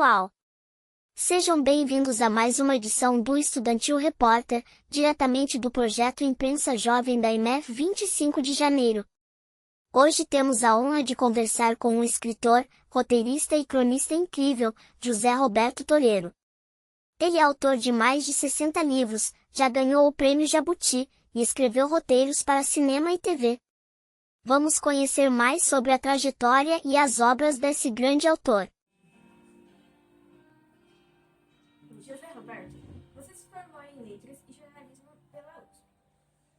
pessoal! Sejam bem-vindos a mais uma edição do Estudantil Repórter, diretamente do projeto Imprensa Jovem da IMEF 25 de janeiro. Hoje temos a honra de conversar com um escritor, roteirista e cronista incrível, José Roberto Toledo. Ele é autor de mais de 60 livros, já ganhou o Prêmio Jabuti, e escreveu roteiros para cinema e TV. Vamos conhecer mais sobre a trajetória e as obras desse grande autor. José Roberto, você se formou em Letras e Jornalismo pela USP.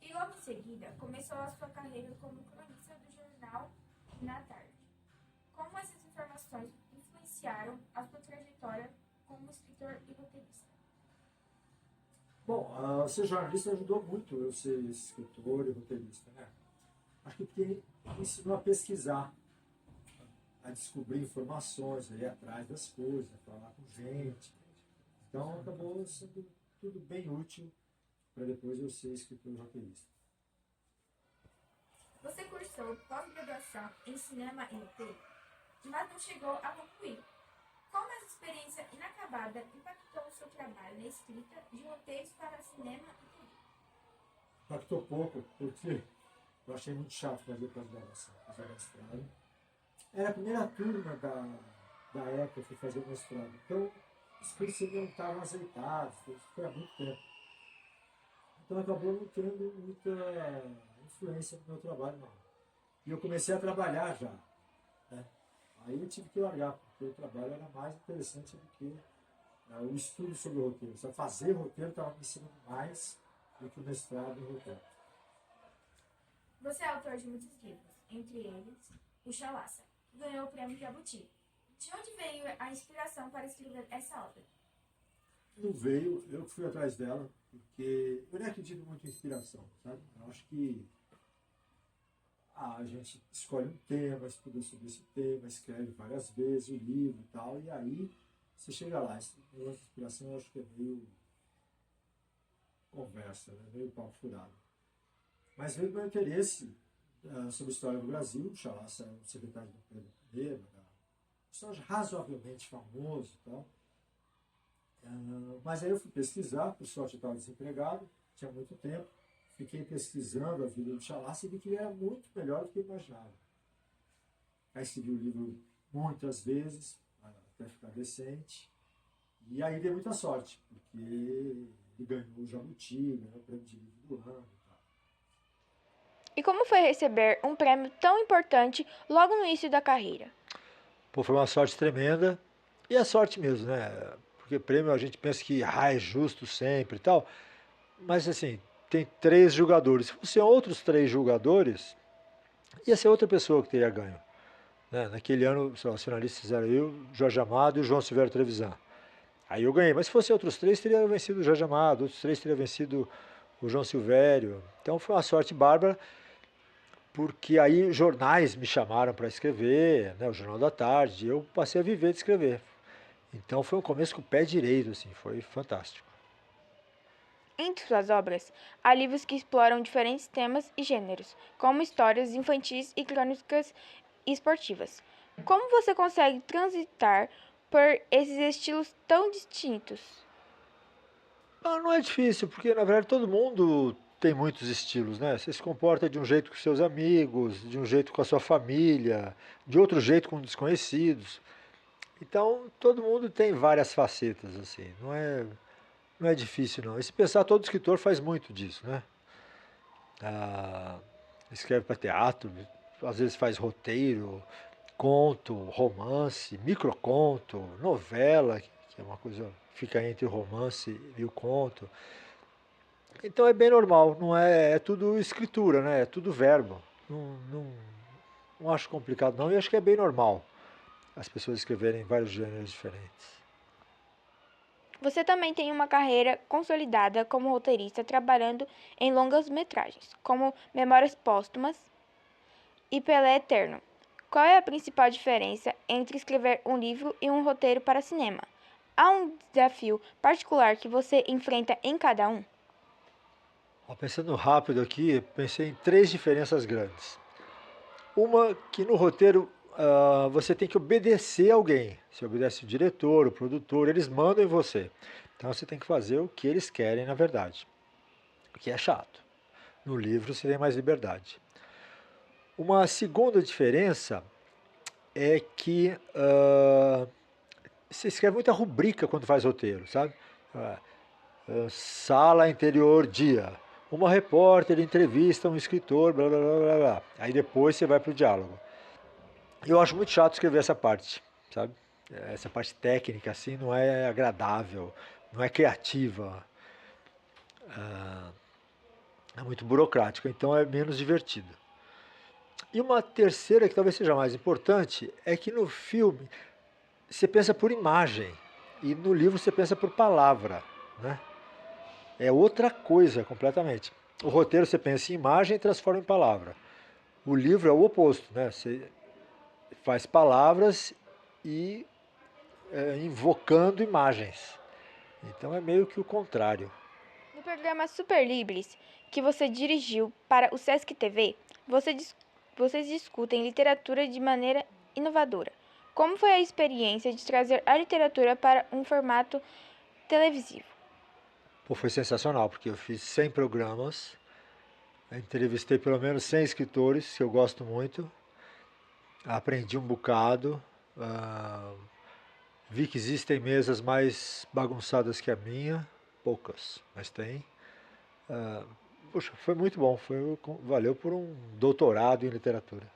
E logo em seguida, começou a sua carreira como cronista do jornal Na Tarde. Como essas informações influenciaram a sua trajetória como escritor e roteirista? Bom, ser jornalista ajudou muito eu ser escritor e roteirista, né? Acho que porque me ensinou a pesquisar, a descobrir informações, a ir atrás das coisas, a falar com gente. Então acabou sendo tudo bem útil para depois eu ser escritor e roteirista. Você cursou pós-graduação em cinema e roteiro, mas não chegou a concluir. Como essa experiência inacabada impactou o seu trabalho na escrita de roteiros para cinema e TV? Impactou pouco, porque eu achei muito chato fazer pós-graduação, fazer mestrado. Era a primeira turma da época que eu fui fazer o mestrado. Então, os cursos ainda não estavam azeitados, isso foi há muito tempo. Então, acabou não tendo muita influência no meu trabalho, não. E eu comecei a trabalhar já, né? Aí eu tive que largar, porque o trabalho era mais interessante do que o estudo sobre o roteiro. Só fazer roteiro estava me ensinando mais do que o mestrado em roteiro. Você é autor de muitos livros, entre eles O Chalaça, que ganhou o Prêmio Jabuti. De onde veio a inspiração para escrever essa obra? Não veio, eu fui atrás dela, porque eu nem acredito muito em inspiração, sabe? Eu acho que a gente escolhe um tema, estuda sobre esse tema, escreve várias vezes o livro e tal, e aí você chega lá. Esse negócio de inspiração eu acho que é meio conversa, né? Meio papo furado. Mas veio do meu interesse sobre a história do Brasil. O Chalaça é o secretário do Pedro I, um personagem razoavelmente famoso e tal. Mas aí eu fui pesquisar, por sorte eu estava desempregado, tinha muito tempo. Fiquei pesquisando a vida do Chalaça e vi que ele era muito melhor do que eu imaginava. Aí escrevi o livro muitas vezes, até ficar decente. E aí dei muita sorte, porque ele ganhou o Jabuti, ganhou o prêmio de livro do ano e tal. E como foi receber um prêmio tão importante logo no início da carreira? Pô, foi uma sorte tremenda. E é sorte mesmo, né? Porque prêmio a gente pensa que é justo sempre e tal. Mas assim, tem 3 jogadores. Se fossem outros 3 jogadores, ia ser outra pessoa que teria ganho. Né? Naquele ano, os finalistas eram eu, Jorge Amado e o João Silvério Trevisan. Aí eu ganhei. Mas se fossem outros 3, teria vencido o Jorge Amado, outros 3 teria vencido o João Silvério. Então foi uma sorte bárbara, porque aí jornais me chamaram para escrever, né? O Jornal da Tarde, e eu passei a viver de escrever. Então foi um começo com o pé direito, assim, foi fantástico. Entre suas obras, há livros que exploram diferentes temas e gêneros, como histórias infantis e crônicas esportivas. Como você consegue transitar por esses estilos tão distintos? Não é difícil, porque na verdade todo mundo tem muitos estilos, né? Você se comporta de um jeito com seus amigos, de um jeito com a sua família, de outro jeito com desconhecidos. Então todo mundo tem várias facetas, assim, não é difícil não. E se pensar, todo escritor faz muito disso, né? Ah, escreve para teatro, às vezes faz roteiro, conto, romance, microconto, novela, que é uma coisa que fica entre o romance e o conto. Então é bem normal, não é tudo escritura, né? É tudo verbo. Não acho complicado não, e acho que é bem normal as pessoas escreverem vários gêneros diferentes. Você também tem uma carreira consolidada como roteirista, trabalhando em longas metragens, como Memórias Póstumas e Pelé Eterno. Qual é a principal diferença entre escrever um livro e um roteiro para cinema? Há um desafio particular que você enfrenta em cada um? Pensando rápido aqui, pensei em 3 diferenças grandes. Uma que no roteiro você tem que obedecer alguém. Você obedece o diretor, o produtor, eles mandam em você. Então você tem que fazer o que eles querem, na verdade. O que é chato. No livro você tem mais liberdade. Uma segunda diferença é que você escreve muita rubrica quando faz roteiro, sabe? Sala interior dia. Uma repórter entrevista um escritor, blá blá blá blá blá. Aí depois você vai para o diálogo. Eu acho muito chato escrever essa parte, sabe? Essa parte técnica assim não é agradável, não é criativa, é muito burocrática, então é menos divertido. E uma terceira, que talvez seja mais importante, é que no filme você pensa por imagem e no livro você pensa por palavra, né? É outra coisa completamente. O roteiro você pensa em imagem e transforma em palavra. O livro é o oposto, né? Você faz palavras e invocando imagens. Então é meio que o contrário. No programa Super Libres, que você dirigiu para o Sesc TV, vocês discutem literatura de maneira inovadora. Como foi a experiência de trazer a literatura para um formato televisivo? Pô, foi sensacional, porque eu fiz 100 programas, entrevistei pelo menos 100 escritores, que eu gosto muito, aprendi um bocado, vi que existem mesas mais bagunçadas que a minha, poucas, mas tem. Puxa, foi muito bom, valeu por um doutorado em literatura.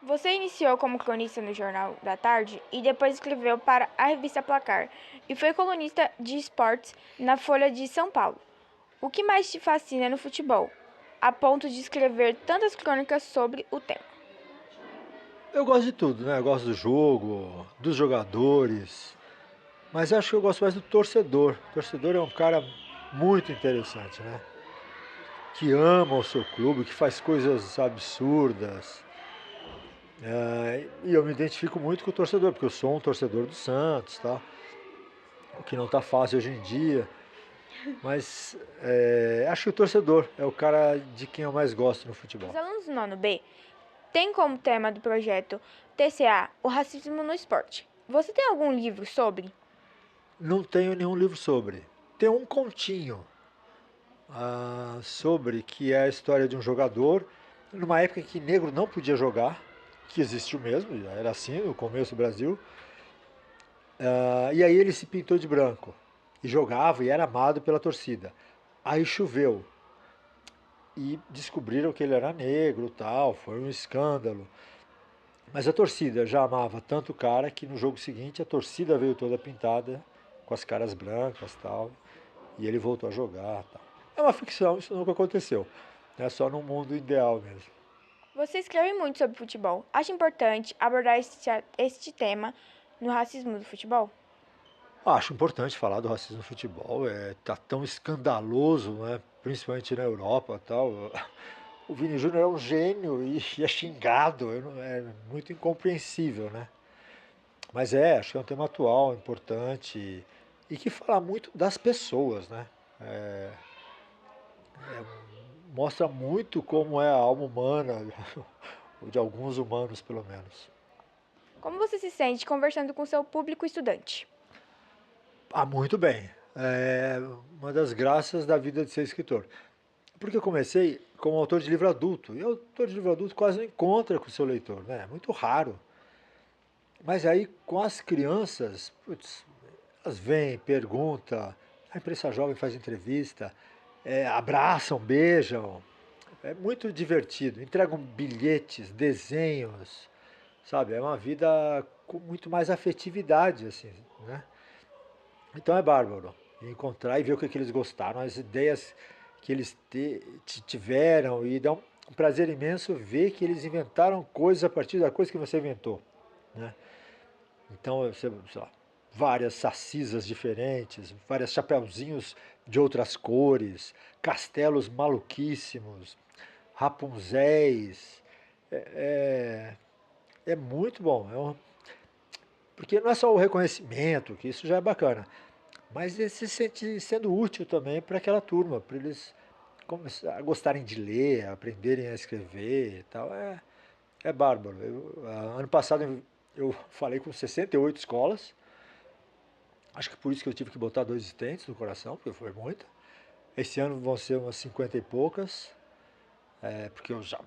Você iniciou como cronista no Jornal da Tarde e depois escreveu para a revista Placar e foi colunista de esportes na Folha de São Paulo. O que mais te fascina no futebol, a ponto de escrever tantas crônicas sobre o tema? Eu gosto de tudo, né? Eu gosto do jogo, dos jogadores, mas acho que eu gosto mais do torcedor. O torcedor é um cara muito interessante, né? Que ama o seu clube, que faz coisas absurdas. E eu me identifico muito com o torcedor, porque eu sou um torcedor do Santos, tá? O que não tá fácil hoje em dia. Mas acho que o torcedor é o cara de quem eu mais gosto no futebol. Os alunos do nono B têm como tema do projeto TCA o racismo no esporte. Você tem algum livro sobre? Não tenho nenhum livro sobre. Tem um continho sobre que é a história de um jogador numa época em que negro não podia jogar, que existiu mesmo, era assim no começo do Brasil. E aí ele se pintou de branco e jogava e era amado pela torcida. Aí choveu e descobriram que ele era negro, tal, foi um escândalo. Mas a torcida já amava tanto o cara que no jogo seguinte a torcida veio toda pintada com as caras brancas, tal, e ele voltou a jogar, tal. É uma ficção, isso nunca aconteceu. É só num mundo ideal mesmo. Você escreve muito sobre futebol. Acha importante abordar este tema no racismo do futebol? Acho importante falar do racismo no futebol, tá tão escandaloso, né? Principalmente na Europa, tal. O Vini Júnior é um gênio e é xingado, é muito incompreensível, né? Mas acho que é um tema atual, importante e que fala muito das pessoas, né? Mostra muito como é a alma humana, ou de alguns humanos pelo menos. Como você se sente conversando com seu público estudante? Muito bem. É uma das graças da vida de ser escritor. Porque eu comecei como autor de livro adulto. E o autor de livro adulto quase não encontra com o seu leitor, né? É muito raro. Mas aí com as crianças, putz, elas vêm, perguntam, a imprensa jovem faz entrevista, abraçam, beijam. É muito divertido. Entregam bilhetes, desenhos, sabe? É uma vida com muito mais afetividade, assim, né? Então é bárbaro encontrar e ver o que eles gostaram, as ideias que eles tiveram e dá um prazer imenso ver que eles inventaram coisas a partir da coisa que você inventou, né? Então, sei lá, várias sacisas diferentes, vários chapeuzinhos de outras cores, castelos maluquíssimos, Rapunzéis. É, é muito bom. Porque não é só o reconhecimento, que isso já é bacana, mas ele se sente sendo útil também para aquela turma, para eles começar a gostarem de ler, aprenderem a escrever e tal. é bárbaro. Ano passado eu falei com 68 escolas. Acho que por isso que eu tive que botar 2 stents no coração, porque foi muita. Esse ano vão ser umas 50 e poucas, porque eu já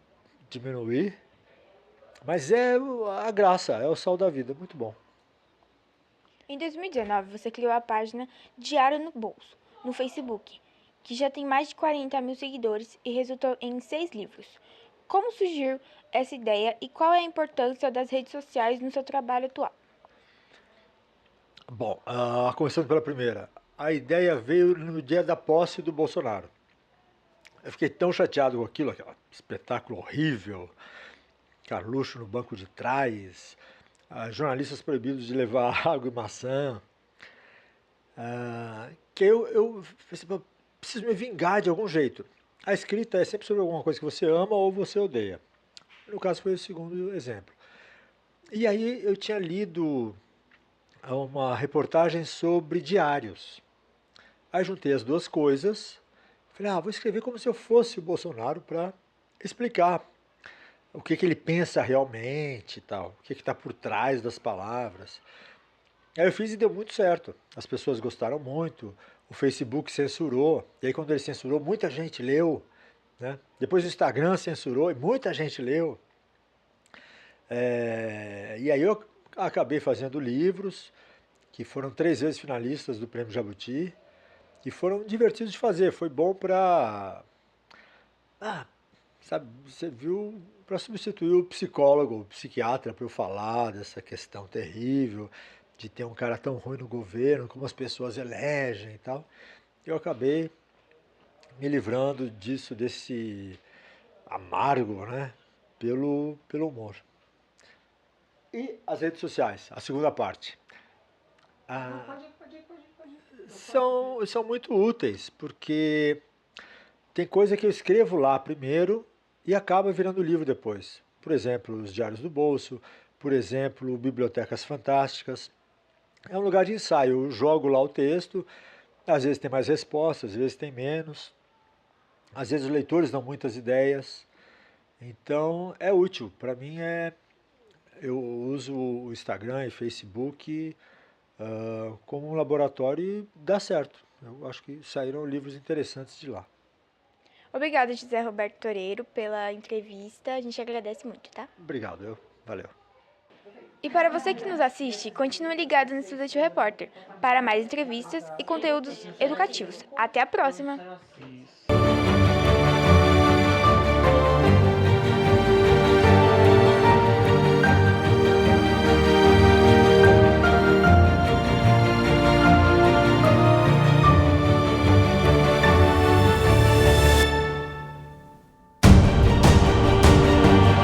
diminuí. Mas é a graça, é o sal da vida, muito bom. Em 2019, você criou a página Diário no Bolso, no Facebook, que já tem mais de 40 mil seguidores e resultou em 6 livros. Como surgiu essa ideia e qual é a importância das redes sociais no seu trabalho atual? Bom, começando pela primeira. A ideia veio no dia da posse do Bolsonaro. Eu fiquei tão chateado com aquilo, aquele espetáculo horrível, Carluxo no banco de trás, jornalistas proibidos de levar água e maçã, que eu pensei, "Pô, preciso me vingar de algum jeito. A escrita é sempre sobre alguma coisa que você ama ou você odeia. No caso foi o segundo exemplo. E aí eu tinha lido uma reportagem sobre diários. Aí juntei as duas coisas, falei, vou escrever como se eu fosse o Bolsonaro para explicar o que ele pensa realmente e tal, o que está por trás das palavras. Aí eu fiz e deu muito certo. As pessoas gostaram muito, o Facebook censurou, e aí quando ele censurou, muita gente leu, né? Depois o Instagram censurou e muita gente leu. E aí eu acabei fazendo livros, que foram 3 vezes finalistas do Prêmio Jabuti, e foram divertidos de fazer. Foi bom para, sabe, você viu, para substituir o psicólogo, o psiquiatra, para eu falar dessa questão terrível de ter um cara tão ruim no governo, como as pessoas elegem e tal. Eu acabei me livrando disso, desse amargo, né, pelo humor. E as redes sociais, a segunda parte. São muito úteis, porque tem coisa que eu escrevo lá primeiro e acaba virando livro depois. Por exemplo, os Diários do Bolso, por exemplo, Bibliotecas Fantásticas. É um lugar de ensaio, eu jogo lá o texto, às vezes tem mais respostas, às vezes tem menos. Às vezes os leitores dão muitas ideias. Então é útil. Para mim eu uso o Instagram e Facebook como um laboratório e dá certo. Eu acho que saíram livros interessantes de lá. Obrigada, José Roberto Toreiro, pela entrevista. A gente agradece muito, tá? Obrigado, valeu. E para você que nos assiste, continue ligado no Estudante Repórter para mais entrevistas e conteúdos educativos. Até a próxima!